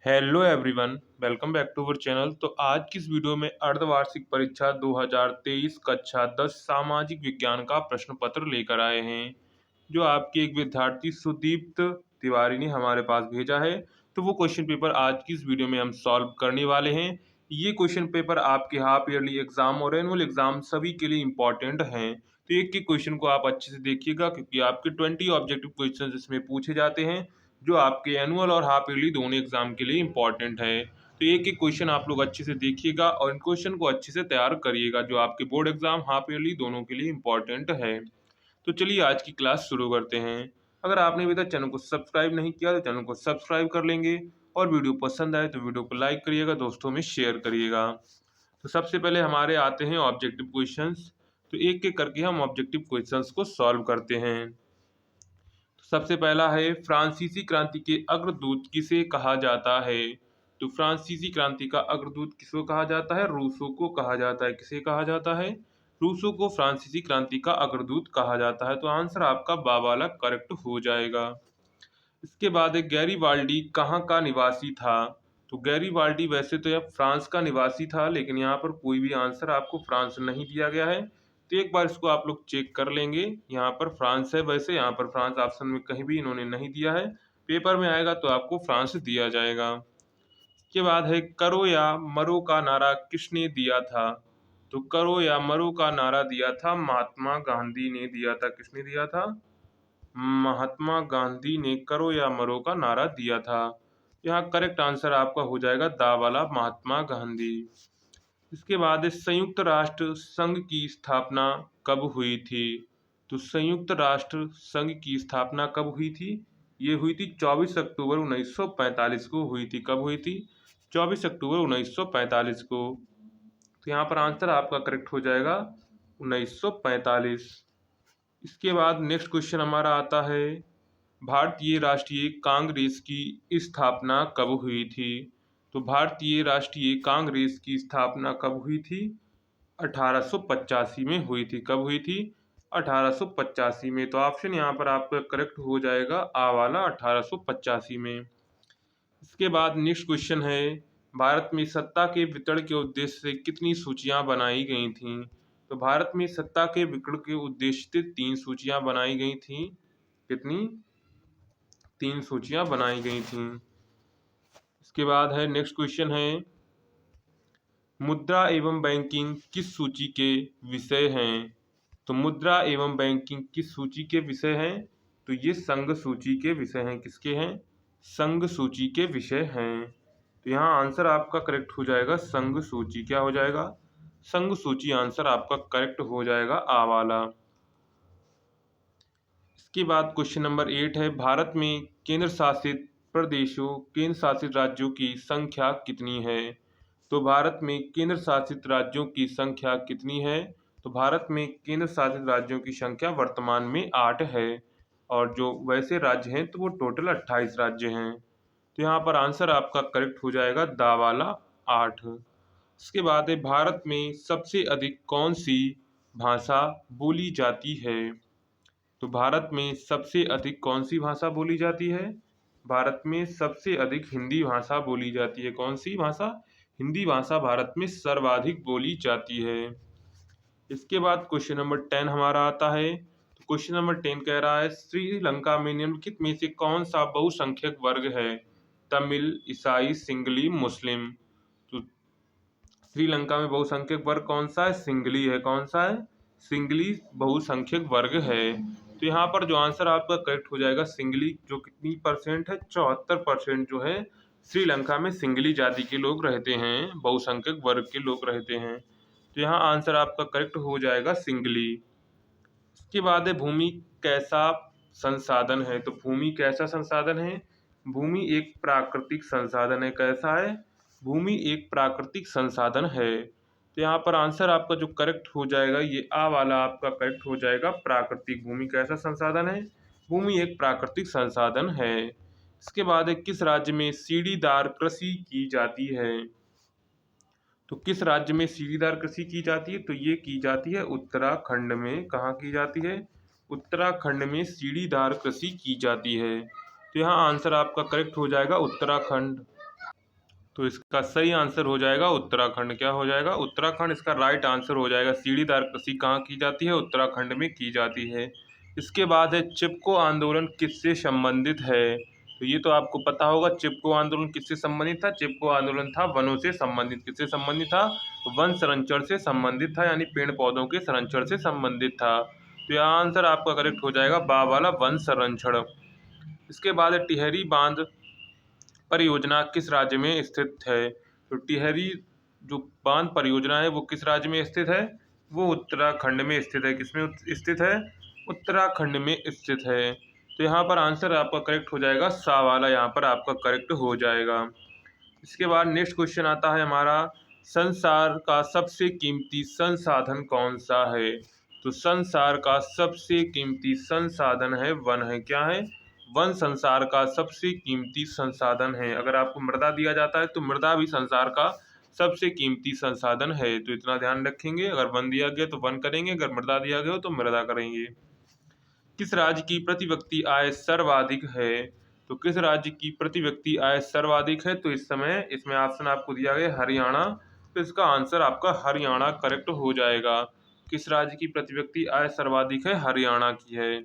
Hello everyone, welcome back to our channel. तो आज की इस वीडियो में अर्धवार्षिक परीक्षा 2023 कक्षा 10 सामाजिक विज्ञान का प्रश्न पत्र लेकर आए हैं, जो आपके एक विद्यार्थी सुदीप्त तिवारी ने हमारे पास भेजा है। तो वो क्वेश्चन पेपर आज की इस वीडियो में हम सॉल्व करने वाले हैं। ये क्वेश्चन पेपर आपके हाफ ईयरली एग्जाम और एनुअल एग्जाम सभी के लिए इंपॉर्टेंट हैं। तो एक एक क्वेश्चन को आप अच्छे से देखिएगा, क्योंकि आपके 20 ऑब्जेक्टिव क्वेश्चन इसमें पूछे जाते हैं, जो आपके एनुअल और हाफ ईयरली दोनों एग्जाम के लिए इंपॉर्टेंट है। तो एक एक क्वेश्चन आप लोग अच्छे से देखिएगा और इन क्वेश्चन को अच्छे से तैयार करिएगा, जो आपके बोर्ड एग्जाम हाफ ईयरली दोनों के लिए इंपॉर्टेंट है। तो चलिए आज की क्लास शुरू करते हैं। अगर आपने अभी तक चैनल को सब्सक्राइब नहीं किया तो चैनल को सब्सक्राइब कर लेंगे, और वीडियो पसंद आए तो वीडियो को लाइक करिएगा, दोस्तों में शेयर करिएगा। तो सबसे पहले हमारे आते हैं ऑब्जेक्टिव क्वेश्चंस। तो एक एक करके हम ऑब्जेक्टिव क्वेश्चंस को सॉल्व करते हैं। सबसे पहला है, फ्रांसीसी क्रांति के अग्रदूत किसे कहा जाता है? तो फ्रांसीसी क्रांति का अग्रदूत किसको कहा जाता है? रूसो को कहा जाता है। किसे कहा जाता है? रूसो को फ्रांसीसी क्रांति का अग्रदूत कहा जाता है। तो आंसर आपका बा वाला करेक्ट हो जाएगा। इसके बाद एक, गैरीबाल्डी कहाँ का निवासी था? तो गैरीबाल्डी वैसे तो यह फ्रांस का निवासी था, लेकिन यहाँ पर कोई भी आंसर आपको फ्रांस नहीं दिया गया है। तो एक बार इसको आप लोग चेक कर लेंगे। यहाँ पर फ्रांस है, वैसे यहाँ पर फ्रांस ऑप्शन में कहीं भी इन्होंने नहीं दिया है। पेपर में आएगा तो आपको फ्रांस दिया जाएगा। इसके बाद है, करो या मरो का नारा किसने दिया था? तो करो या मरो का नारा दिया था महात्मा गांधी ने दिया था। किसने दिया था? महात्मा गांधी ने करो या मरो का नारा दिया था। यहाँ करेक्ट आंसर आपका हो जाएगा दा वाला, महात्मा गांधी। इसके बाद संयुक्त राष्ट्र संघ की स्थापना कब हुई थी? तो संयुक्त राष्ट्र संघ की स्थापना कब हुई थी? ये हुई थी 24 अक्टूबर 1945 को हुई थी। कब हुई थी? 24 अक्टूबर 1945 को। तो यहाँ पर आंसर आपका करेक्ट हो जाएगा 1945। इसके बाद नेक्स्ट क्वेश्चन हमारा आता है, भारतीय राष्ट्रीय कांग्रेस की स्थापना कब हुई थी? तो भारतीय राष्ट्रीय कांग्रेस की स्थापना कब हुई थी? 1885 में हुई थी। कब हुई थी? 1885 में। तो ऑप्शन यहाँ पर आपका करेक्ट हो जाएगा आ वाला, 1885 में। इसके बाद नेक्स्ट क्वेश्चन है, भारत में सत्ता के वितरण के उद्देश्य से कितनी सूचियां बनाई गई थीं? तो भारत में सत्ता के वितरण के उद्देश्य से 3 सूचियां बनाई गई थीं। कितनी? 3 सूचियां बनाई गई थीं। इसके बाद है, नेक्स्ट क्वेश्चन है, मुद्रा एवं बैंकिंग किस सूची के विषय हैं? तो मुद्रा एवं बैंकिंग किस सूची के विषय हैं? तो ये संघ सूची के विषय हैं। किसके हैं? संघ सूची के विषय हैं। तो यहाँ आंसर आपका करेक्ट हो जाएगा संघ सूची। क्या हो जाएगा? संघ सूची आंसर आपका करेक्ट हो जाएगा आ वाला। इसके बाद क्वेश्चन नंबर 8 है, भारत में केंद्र शासित प्रदेशों, केंद्र शासित राज्यों की संख्या कितनी है? तो भारत में केंद्र शासित राज्यों की संख्या कितनी है? तो भारत में केंद्र शासित राज्यों की संख्या वर्तमान में 8 है, और जो वैसे राज्य हैं तो वो टोटल 28 राज्य हैं। तो यहाँ पर आंसर आपका करेक्ट हो जाएगा दा वाला, 8। इसके बाद है, भारत में सबसे अधिक कौन सी भाषा बोली जाती है? तो भारत में सबसे अधिक कौन सी भाषा बोली जाती है? भारत में सबसे अधिक हिंदी भाषा बोली जाती है। कौन सी भाषा? हिंदी भाषा भारत में सर्वाधिक बोली जाती है। इसके बाद क्वेश्चन नंबर 10 हमारा आता है। तो क्वेश्चन नंबर 10 कह रहा है, श्रीलंका में निम्नलिखित में से कौन सा बहुसंख्यक वर्ग है? तमिल, ईसाई, सिंगली, मुस्लिम। तो श्रीलंका में बहुसंख्यक वर्ग कौन सा है? सिंगली है। कौन सा है? सिंगली बहुसंख्यक वर्ग है। तो यहाँ पर जो आंसर आपका करेक्ट हो जाएगा सिंगली, जो कितनी परसेंट है? 74% जो है श्रीलंका में सिंगली जाति के लोग रहते हैं, बहुसंख्यक वर्ग के लोग रहते हैं। तो यहाँ आंसर आपका करेक्ट हो जाएगा सिंगली। इसके बाद है, भूमि कैसा संसाधन है? तो भूमि कैसा संसाधन है? भूमि एक प्राकृतिक संसाधन है। कैसा है? भूमि एक प्राकृतिक संसाधन है। तो यहाँ पर आंसर आपका जो करेक्ट हो जाएगा ये आ वाला आपका करेक्ट हो जाएगा, प्राकृतिक। भूमि कैसा संसाधन है? भूमि एक प्राकृतिक संसाधन है। इसके बाद है, किस राज्य में सीढ़ीदार कृषि की जाती है? तो किस राज्य में सीढ़ीदार कृषि की जाती है? तो ये की जाती है उत्तराखंड में। कहाँ की जाती है? उत्तराखंड में सीढ़ीदार कृषि की जाती है। तो यहाँ आंसर आपका करेक्ट हो जाएगा उत्तराखंड। तो इसका सही आंसर हो जाएगा उत्तराखंड। क्या हो जाएगा? उत्तराखंड इसका राइट आंसर हो जाएगा। सीढ़ीदार कृषि कहाँ की जाती है? उत्तराखंड में की जाती है। इसके बाद है चिपको आंदोलन किससे संबंधित है? तो ये तो आपको पता होगा, चिपको आंदोलन किससे संबंधित था? चिपको आंदोलन था वनों से संबंधित। किससे संबंधित था? वन संरक्षण से संबंधित था, यानी पेड़ पौधों के संरक्षण से संबंधित था। तो यह आंसर आपका करेक्ट हो जाएगा, बा वाला वन संरक्षण। इसके बाद है टिहरी बांध परियोजना किस राज्य में स्थित है? तो टिहरी जो बांध परियोजना है वो किस राज्य में स्थित है? वो उत्तराखंड में स्थित है। किसमें स्थित है? उत्तराखंड में स्थित है। तो यहाँ पर आंसर आपका करेक्ट हो जाएगा, सा वाला यहाँ पर आपका करेक्ट हो जाएगा। इसके बाद नेक्स्ट क्वेश्चन आता है हमारा, संसार का सबसे कीमती संसाधन कौन सा है? तो संसार का सबसे कीमती संसाधन है वन है। क्या है? वन संसार का सबसे कीमती संसाधन है। अगर आपको मृदा दिया जाता है तो मृदा भी संसार का सबसे कीमती संसाधन है। तो इतना ध्यान रखेंगे, अगर वन दिया गया तो वन करेंगे, अगर मृदा दिया गया हो तो मृदा करेंगे। किस राज्य की प्रति व्यक्ति आय सर्वाधिक है? तो किस राज्य की प्रति व्यक्ति आय सर्वाधिक है? तो इस समय इसमें ऑप्शन आपको दिया गया हरियाणा। तो इसका आंसर आपका हरियाणा करेक्ट हो जाएगा। किस राज्य की प्रति व्यक्ति आय सर्वाधिक है? हरियाणा की है।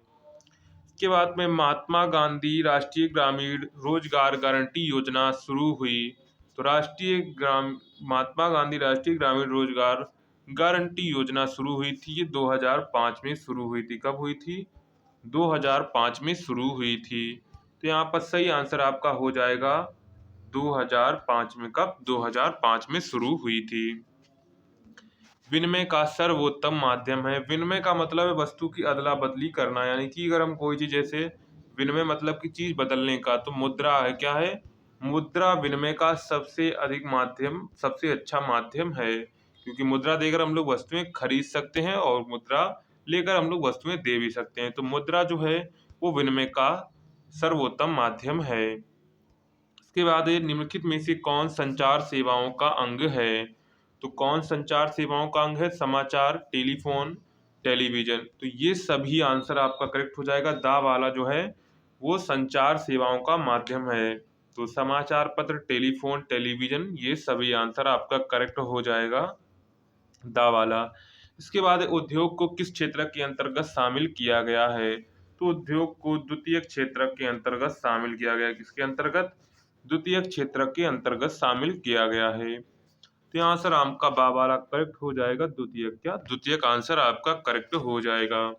इसके बाद में महात्मा गांधी राष्ट्रीय ग्रामीण रोजगार गारंटी योजना शुरू हुई। तो महात्मा गांधी राष्ट्रीय ग्रामीण रोजगार गारंटी योजना शुरू हुई थी, ये 2005 में शुरू हुई थी। कब हुई थी? 2005 में शुरू हुई थी। तो यहाँ पर सही आंसर आपका हो जाएगा 2005 में। कब? 2005 में शुरू हुई थी। विनिमय का सर्वोत्तम माध्यम है। विनिमय का मतलब है वस्तु की अदला बदली करना, यानी कि अगर हम कोई चीज, जैसे विनिमय मतलब कि चीज बदलने का, तो मुद्रा है। क्या है? मुद्रा विनिमय का सबसे अधिक माध्यम, सबसे अच्छा माध्यम है, क्योंकि मुद्रा देकर हम लोग वस्तुएं खरीद सकते हैं और मुद्रा लेकर हम लोग वस्तुएं दे भी सकते हैं। तो मुद्रा जो है वो विनिमय का सर्वोत्तम माध्यम है। इसके बाद ये निम्नलिखित में से कौन संचार सेवाओं का अंग है? तो कौन संचार सेवाओं का अंग है? समाचार, टेलीफोन, टेलीविजन। तो ये सभी आंसर आपका करेक्ट हो जाएगा। दा वाला जो है वो संचार सेवाओं का माध्यम है। तो समाचार पत्र, टेलीफोन, टेलीविजन, ये सभी आंसर आपका करेक्ट हो जाएगा, दा वाला। इसके बाद उद्योग को किस क्षेत्र के अंतर्गत शामिल किया गया है? तो उद्योग को द्वितीय क्षेत्र के अंतर्गत शामिल किया गया है। किसके अंतर्गत? द्वितीय क्षेत्र के अंतर्गत शामिल किया गया है। तो यहाँ आंसर आपका बा वाला करेक्ट हो जाएगा, द्वितीय। क्या? द्वितीय का आंसर आपका करेक्ट हो जाएगा।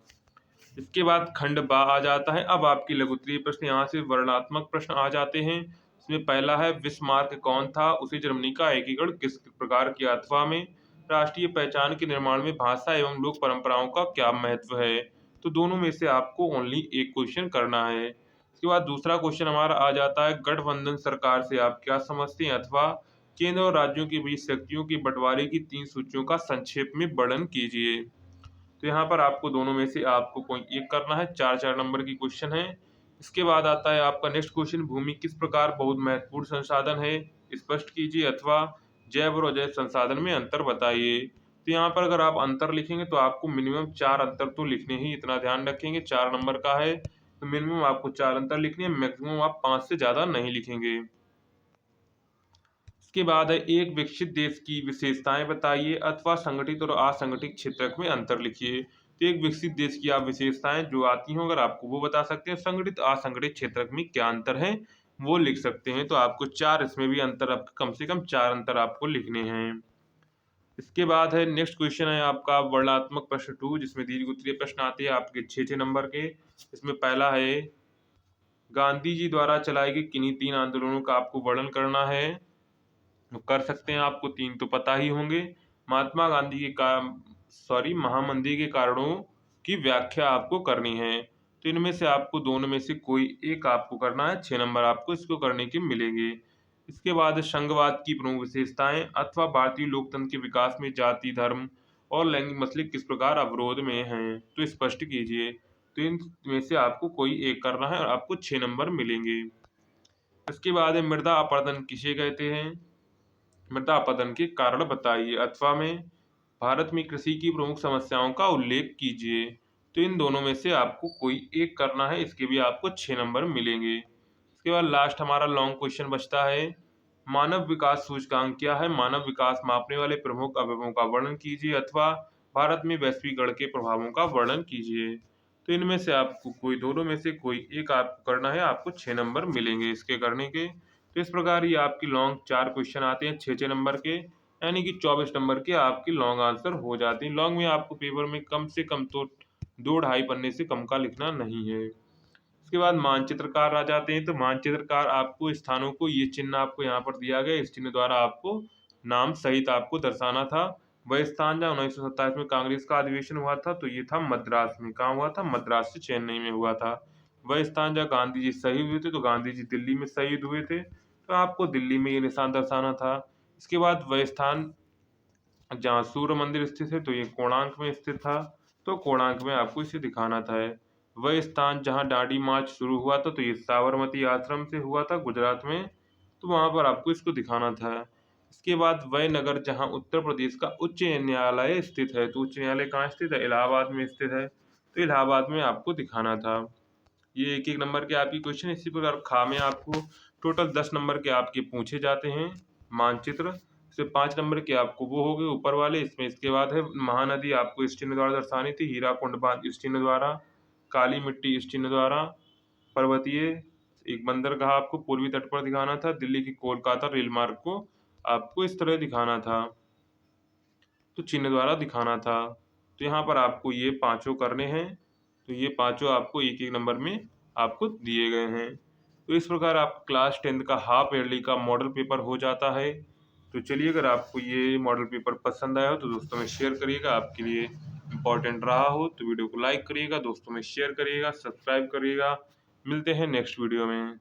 इसके बाद खंड बा आ जाता है। अब आपकी लघु उत्तरीय प्रश्न, यहाँ से वर्णनात्मक प्रश्न आ जाते हैं। इसमें पहला है, बिस्मार्क कौन था? उसे जर्मनी का एकीकरण किस प्रकार किया? अथवा में राष्ट्रीय पहचान के निर्माण में भाषा एवं लोक परंपराओं का क्या महत्व है? तो दोनों में से आपको ओनली एक क्वेश्चन करना है। इसके बाद दूसरा क्वेश्चन हमारा आ जाता है, गठबंधन सरकार से आप क्या समझते हैं? अथवा केंद्र और राज्यों के बीच शक्तियों के बंटवारे की 3 सूचियों का संक्षेप में वर्णन कीजिए। तो यहाँ पर आपको दोनों में से आपको कोई एक करना है। 4-4 नंबर की क्वेश्चन है। इसके बाद आता है आपका नेक्स्ट क्वेश्चन, भूमि किस प्रकार बहुत महत्वपूर्ण संसाधन है, स्पष्ट कीजिए। अथवा जैव और अजैव संसाधन में अंतर बताइए। तो यहाँ पर अगर आप अंतर लिखेंगे तो आपको मिनिमम 4 अंतर तो लिखने ही, इतना ध्यान रखेंगे। 4 नंबर का है तो मिनिमम आपको 4 अंतर लिखने हैं, मैक्सिमम आप 5 से ज्यादा नहीं लिखेंगे। इसके बाद है, एक विकसित देश की विशेषताएं बताइए अथवा संगठित और असंगठित क्षेत्र में अंतर लिखिए। तो एक विकसित देश की आप विशेषताएं जो आती हों, अगर आपको वो बता सकते हैं। संगठित असंगठित क्षेत्र में क्या अंतर है वो लिख सकते हैं। तो आपको 4 इसमें भी अंतर, कम से कम 4 अंतर आपको लिखने हैं। इसके बाद है नेक्स्ट क्वेश्चन है आपका वर्णनात्मक प्रश्न 2, जिसमें दीर्घ उत्तरीय प्रश्न आते हैं आपके 6-6 नंबर के। इसमें पहला है, गांधी जी द्वारा चलाए गए किन्हीं 3 आंदोलनों का आपको वर्णन करना है। कर सकते हैं, आपको 3 तो पता ही होंगे। महात्मा गांधी के महामंदी के कारणों की व्याख्या आपको करनी है। तो इनमें से आपको दोनों में से कोई एक आपको करना है। 6 नंबर आपको इसको करने के मिलेंगे। इसके बाद संघवाद की प्रमुख विशेषताएं अथवा भारतीय लोकतंत्र के विकास में जाति, धर्म और लैंगिक मसले किस प्रकार अवरोध में हैं, तो स्पष्ट कीजिए। तो इन में से आपको कोई एक करना है और आपको 6 नंबर मिलेंगे। इसके बाद है, मृदा अपरदन किसे कहते हैं? मृदा अपरदन के कारण बताइए। अथवा में भारत में कृषि की प्रमुख समस्याओं का उल्लेख कीजिए। तो इन दोनों में से आपको कोई एक करना है, इसके भी आपको 6 नंबर मिलेंगे। इसके बाद लास्ट हमारा लॉन्ग क्वेश्चन बचता है, मानव विकास सूचकांक क्या है? मानव विकास मापने वाले प्रमुख अवयवों का वर्णन कीजिए अथवा भारत में वैश्वीकरण के प्रभावों का वर्णन कीजिए। तो इनमें से आपको कोई दोनों में से कोई एक आपको करना है, आपको 6 नंबर मिलेंगे इसके करने के। तो इस प्रकार ये आपकी लॉन्ग 4 क्वेश्चन आते हैं 6-6 नंबर के, यानी कि 24 नंबर के आपके लॉन्ग आंसर हो जाते हैं। लॉन्ग में आपको पेपर में कम से कम तो 2 ढाई पन्ने से कम का लिखना नहीं है। उसके बाद मानचित्रकार आ जाते हैं। तो मानचित्रकार आपको स्थानों को, ये चिन्ह आपको यहाँ पर दिया गया, इस चिन्ह द्वारा आपको नाम सहित आपको दर्शाना था। वह स्थान जहाँ 1927 में कांग्रेस का अधिवेशन हुआ था, तो ये था मद्रास में। कहाँ हुआ था? मद्रास से चेन्नई में हुआ था। वह स्थान जहाँ गांधी जी शहीद हुए थे, तो गांधी जी दिल्ली में शहीद हुए थे, तो आपको दिल्ली में ये निशान दर्शाना था। इसके बाद वह स्थान जहाँ सूर्य मंदिर स्थित है, तो ये कोणार्क में स्थित था, तो कोणार्क में आपको इसे दिखाना था। वह स्थान जहाँ दांडी मार्च शुरू हुआ था, तो ये साबरमती आश्रम से हुआ था गुजरात में, तो वहां पर आपको इसको दिखाना था। इसके बाद वह नगर जहाँ उत्तर प्रदेश का उच्च न्यायालय स्थित है, तो उच्च न्यायालय कहाँ स्थित है? इलाहाबाद में स्थित है, तो इलाहाबाद में आपको दिखाना था। ये एक एक नंबर के आपकी क्वेश्चन। इसी प्रकार खा में आपको टोटल 10 नंबर के आपके पूछे जाते हैं मानचित्र से। 5 नंबर के आपको वो हो गए ऊपर वाले। इसमें इसके बाद है महानदी, आपको इस चिन्ह द्वारा दर्शानी थी। हीराकुंड बांध इस चिन्ह द्वारा, काली मिट्टी इस चिन्ह द्वारा, पर्वतीय एक बंदरगाह आपको पूर्वी तट पर दिखाना था। दिल्ली की कोलकाता रेल मार्ग को आपको इस तरह दिखाना था, तो चिन्ह द्वारा दिखाना था। तो यहाँ पर आपको ये पांचों करने हैं, तो ये पांचों आपको एक एक नंबर में आपको दिए गए हैं। तो इस प्रकार आप क्लास 10 का हाफ ईयरली का मॉडल पेपर हो जाता है। तो चलिए, अगर आपको ये मॉडल पेपर पसंद आया हो तो दोस्तों में शेयर करिएगा, आपके लिए इम्पोर्टेंट रहा हो तो वीडियो को लाइक करिएगा, दोस्तों में शेयर करिएगा, सब्सक्राइब करिएगा। मिलते हैं नेक्स्ट वीडियो में।